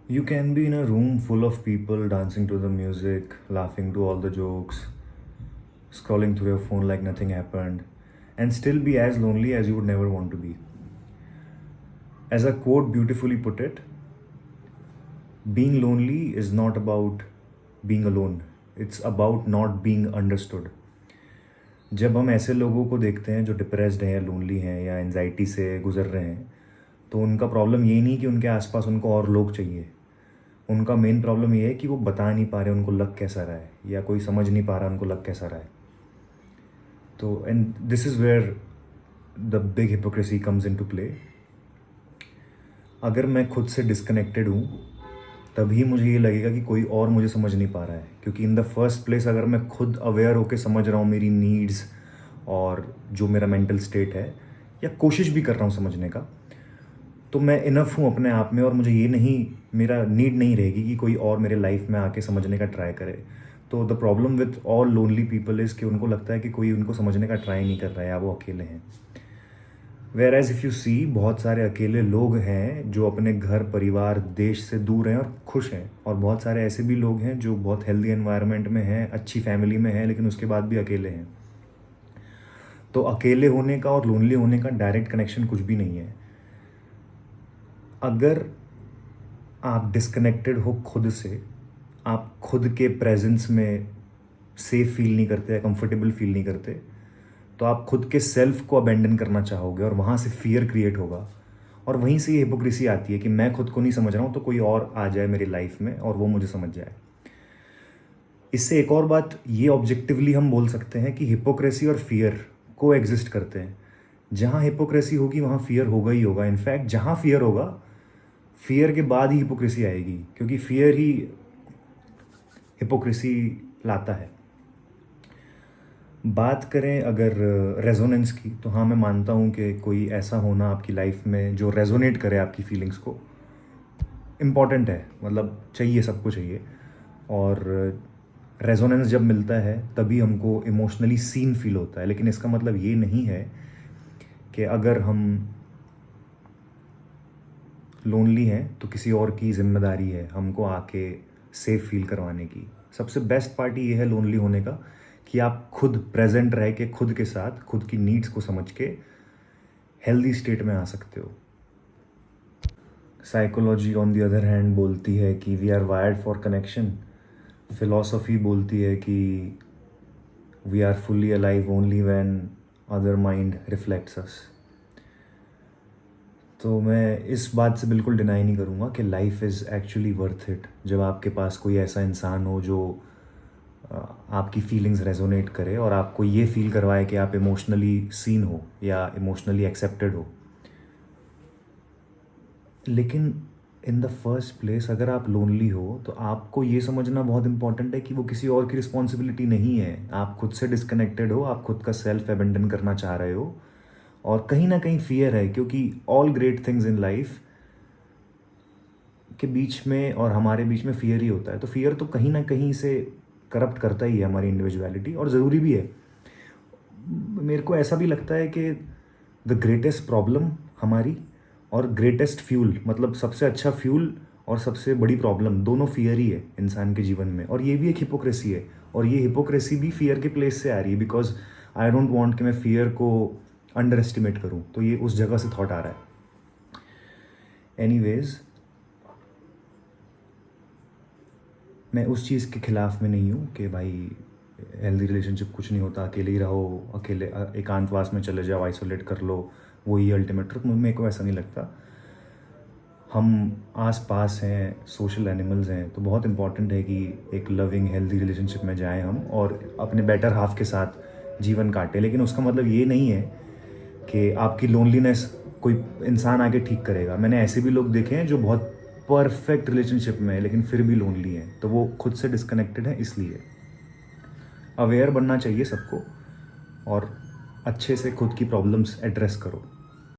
You can be in a room full of people dancing to the music, laughing to all the jokes, scrolling through your phone like nothing happened, and still be as lonely as you would never want to be. As a quote beautifully put it, being lonely is not about being alone, it's about not being understood. जब हम ऐसे लोगों को देखते हैं जो depressed हैं या लोनली हैं या एनजाइटी से गुजर रहे हैं, तो उनका प्रॉब्लम ये नहीं कि उनके आसपास उनको और लोग चाहिए। उनका मेन प्रॉब्लम ये है कि वो बता नहीं पा रहे उनको लग कैसा रहा है, या कोई समझ नहीं पा रहा उनको लग कैसा रहा है। तो and this is where the big hypocrisy comes into play. अगर मैं खुद से डिस्कनेक्टेड हूँ तभी मुझे ये लगेगा कि कोई और मुझे समझ नहीं पा रहा है, क्योंकि इन द फर्स्ट प्लेस अगर मैं खुद अवेयर होकर समझ रहा हूँ मेरी नीड्स और जो मेरा मेंटल स्टेट है, या कोशिश भी कर रहा हूँ समझने का, तो मैं इनफ हूँ अपने आप में, और मुझे ये नहीं, मेरा नीड नहीं रहेगी कि कोई और मेरे लाइफ में आके समझने का ट्राई करे। तो the problem with all lonely people is कि उनको लगता है कि कोई उनको समझने का ट्राई नहीं कर रहा है या वो अकेले हैं। Where as if you see, बहुत सारे अकेले लोग हैं जो अपने घर परिवार देश से दूर हैं और खुश हैं, और बहुत सारे ऐसे भी लोग हैं जो बहुत हेल्दी एनवायरनमेंट में हैं, अच्छी फैमिली में हैं, लेकिन उसके बाद भी अकेले हैं। तो अकेले होने का और लोनली होने का डायरेक्ट कनेक्शन कुछ भी नहीं है। अगर आप डिस्कनेक्टेड हो खुद से, आप खुद के प्रेजेंस में सेफ फील नहीं करते या कंफर्टेबल फील नहीं करते, तो आप खुद के सेल्फ को अबेंडन करना चाहोगे और वहाँ से फियर क्रिएट होगा। और वहीं से ये हिपोक्रेसी आती है कि मैं खुद को नहीं समझ रहा हूँ तो कोई और आ जाए मेरी लाइफ में और वो मुझे समझ जाए। इससे एक और बात ये ऑब्जेक्टिवली हम बोल सकते हैं कि हिपोक्रेसी और फियर को एग्जिस्ट करते हैं। जहाँ हिपोक्रेसी होगी वहाँ फियर होगा ही होगा। इनफैक्ट जहाँ फियर होगा, फियर के बाद ही हिपोक्रेसी आएगी, क्योंकि फियर ही हिपोक्रेसी लाता है। बात करें अगर रेजोनेंस की, तो हाँ, मैं मानता हूँ कि कोई ऐसा होना आपकी लाइफ में जो रेजोनेट करे आपकी फीलिंग्स को, इम्पॉर्टेंट है। मतलब चाहिए, सबको चाहिए। और रेजोनेंस जब मिलता है तभी हमको इमोशनली सीन फील होता है। लेकिन इसका मतलब ये नहीं है कि अगर हम लोनली हैं तो किसी और की जिम्मेदारी है हमको आके सेफ फील करवाने की। सबसे बेस्ट पार्टी ये है लोनली होने का कि आप खुद प्रेजेंट रह के खुद के साथ खुद की नीड्स को समझ के हेल्दी स्टेट में आ सकते हो। Psychology on the other hand बोलती है कि we are wired for connection. Philosophy बोलती है कि we are fully alive only when other mind reflects us. तो मैं इस बात से बिल्कुल डिनाई नहीं करूँगा कि life is actually worth it जब आपके पास कोई ऐसा इंसान हो जो आपकी फीलिंग्स रेजोनेट करे और आपको ये फील करवाए कि आप इमोशनली सीन हो या इमोशनली एक्सेप्टेड हो। लेकिन इन द फर्स्ट प्लेस अगर आप लोनली हो तो आपको ये समझना बहुत इंपॉर्टेंट है कि वो किसी और की रिस्पॉन्सिबिलिटी नहीं है। आप खुद से डिस्कनेक्टेड हो, आप खुद का सेल्फ अबेंडन करना चाह रहे हो, और कहीं ना कहीं फियर है, क्योंकि all great things in life के बीच में और हमारे बीच में फियर ही होता है। तो फियर तो कहीं ना कहीं से करप्ट करता ही है हमारी इंडिविजुअलिटी, और ज़रूरी भी है। मेरे को ऐसा भी लगता है कि द ग्रेटेस्ट प्रॉब्लम हमारी और ग्रेटेस्ट फ्यूल, मतलब सबसे अच्छा फ्यूल और सबसे बड़ी प्रॉब्लम, दोनों फियर ही है इंसान के जीवन में। और ये भी एक हिपोक्रेसी है, और ये हिपोक्रेसी भी फियर के प्लेस से आ रही है, बिकॉज आई डोंट वांट कि मैं फियर को अंडर एस्टिमेट करूँ। तो ये उस जगह से थॉट आ रहा है। एनीवेज, मैं उस चीज़ के ख़िलाफ़ में नहीं हूँ कि भाई हेल्दी रिलेशनशिप कुछ नहीं होता, अकेले ही रहो, अकेले एकांतवास में चले जाओ, आइसोलेट कर लो, वही अल्टीमेट ट्रुथ। मेरे को ऐसा नहीं लगता। हम आस पास हैं, सोशल एनिमल्स हैं, तो बहुत इंपॉर्टेंट है कि एक लविंग हेल्दी रिलेशनशिप में जाएं हम और अपने बेटर हाफ के साथ जीवन काटें। लेकिन उसका मतलब ये नहीं है कि आपकी लोनलीनेस कोई इंसान आके ठीक करेगा। मैंने ऐसे भी लोग देखे हैं जो बहुत परफेक्ट रिलेशनशिप में है लेकिन फिर भी लोनली हैं, तो वो खुद से डिस्कनेक्टेड है। इसलिए अवेयर बनना चाहिए सबको और अच्छे से खुद की प्रॉब्लम्स एड्रेस करो।